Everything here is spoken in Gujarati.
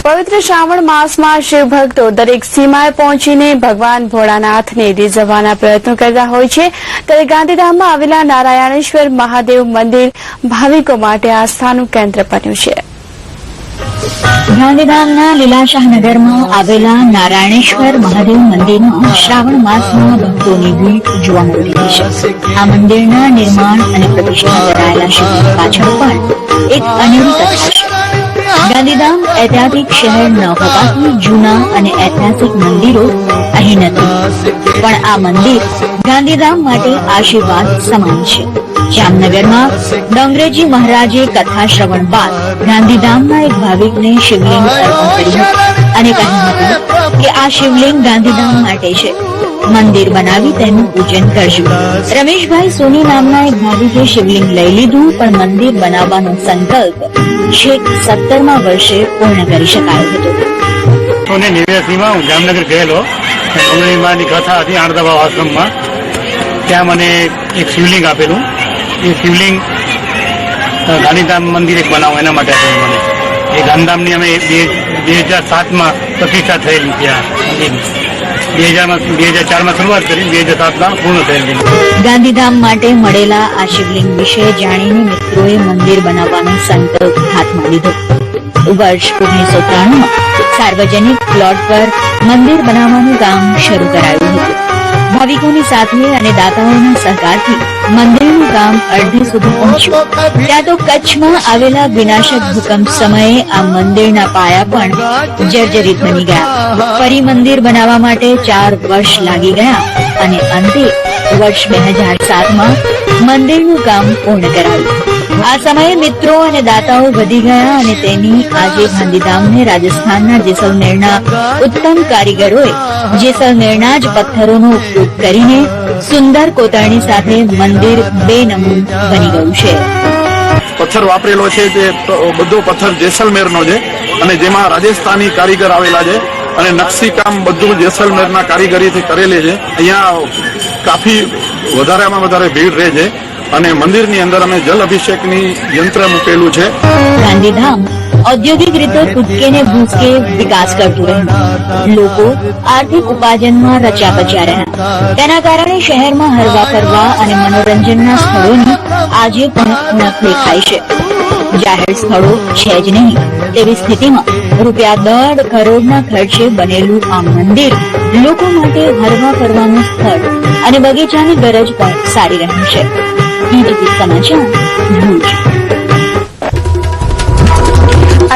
પવિત્ર શ્રાવણ માસમાં શિવ ભક્તો દરેક સીમાએ પહોંચીને ભગવાન ભોળાનાથને રીઝવવાના પ્રયત્નો કરતા હોય છે, ત્યારે ગાંધીધામમાં આવેલા નારાયણેશ્વર મહાદેવ મંદિર ભાવિકો માટે આસ્થાનું કેન્દ્ર બન્યું છે. ગાંધીધામના લીલાશાહનગરમાં આવેલા નારાયણેશ્વર મહાદેવ મંદિરમાં શ્રાવણ માસમાં ભક્તોની ભીડ જોવા મળી રહી છે. આ મંદિરના નિર્માણ અને પ્રતિષ્ઠા કરાયેલા શિવલિંગ પાછળ પણ એક અનેરી કથા છે. ગાંધીધામ ઐતિહાસિક શહેર ન હોવાથી જૂના અને ઐતિહાસિક મંદિરો અહીં નથી, પણ આ મંદિર ગાંધીધામ માટે આશીર્વાદ સમાન છે. જામનગરમાં ડોંગરેજી મહારાજે કથા શ્રવણ બાદ ગાંધીધામના એક ભાવિકને શિવલિંગ અર્પણ કર્યું અને કહ્યું હતું કે આ શિવલિંગ ગાંધીધામ માટે છે, મંદિર બનાવી તેનું પૂજન કરજો. રમેશભાઈ સોની નામના એક ભાવિકે શિવલિંગ લઈ લીધું, પણ મંદિર બનાવવાનો સંકલ્પ છેક 17મા વર્ષે પૂર્ણ કરી શકાયો હતો. 1989માં હું જામનગર ગયેલો, ડોંગરેજીની કથા હતી આણંદબાવા આશ્રમમાં. ત્યાં મને એક શિવલિંગ આપેલું. એ શિવલિંગ ગાંધીધામ મંદિર એક બનાવો એના માટે આપેલું મને. એ ગાંધીધામની અમે 2007માં પ્રતિષ્ઠા થયેલી ત્યાં મંદિરની. 2004માં શરૂઆત કરી, 2007માં પૂર્ણ થયેલી. ગાંધીધામ માટે મળેલા આ શિવલિંગ વિશે જાણીને મિત્રોએ મંદિર બનાવવાનો સંકલ્પ હાથમાં લીધો. વર્ષ 1993માં સાર્વજનિક પ્લોટ પર મંદિર બનાવવાનું કામ શરૂ કરાયું હતું. ભાવિકોની સાથે અને દાતાઓના સહકારથી મંદિરનું કામ અડધે સુધી પહોંચ્યું. ત્યાં તો કચ્છમાં આવેલા વિનાશક ભૂકંપ સમયે આ મંદિરના પાયા પણ જર્જરિત બની ગયા. ફરી મંદિર બનાવવા માટે 4 વર્ષ લાગી ગયા અને અંતે વર્ષ 2007માં મંદિરનું કામ પૂર્ણ કરાયું. આ સમયે મિત્રો અને દાતાઓ વધી ગયા અને તેની આજે ગાંધીધામને રાજસ્થાનના જેસલમેરના ઉત્તમ કારીગરોએ જેસલમેરના જ પથ્થરોનો ઉપયોગ કરીને સુંદર કોતરણી સાથે મંદિર બેનમૂન બની ગયું છે. પથ્થર વાપરેલો છે તે બધો પથ્થર જેસલમેરનો છે અને જેમાં રાજસ્થાની કારીગર આવેલા છે અને નકશીકામ બધું જેસલમેરના કારીગરીથી કરેલી છે. અહીંયા કાફી વધારેમાં વધારે ભીડ રહે છે અને મંદિરની અંદર અમે જલ અભિષેકની યંત્ર મૂકેલું છે. ગાંધીધામ ઔદ્યોગિક રીતે કૂદકે ને ભૂસકે વિકાસ કરતું રહ્યું. લોકો આર્થિક ઉપાર્જનમાં રચ્યા પચ્યા રહ્યા. તેના કારણે શહેરમાં હરવા ફરવા અને મનોરંજનના સ્થળોની આજે પણ ઉણપ દેખાય છે. જાહેર સ્થળો છે જ નહીં તેવી સ્થિતિમાં ₹1.5 કરોડના ખર્ચે બનેલું આ મંદિર લોકો માટે હરવા ફરવાનું સ્થળ અને બગીચાની ગરજ પણ સારી રહ્યું છે. સમાચાર ભુજ.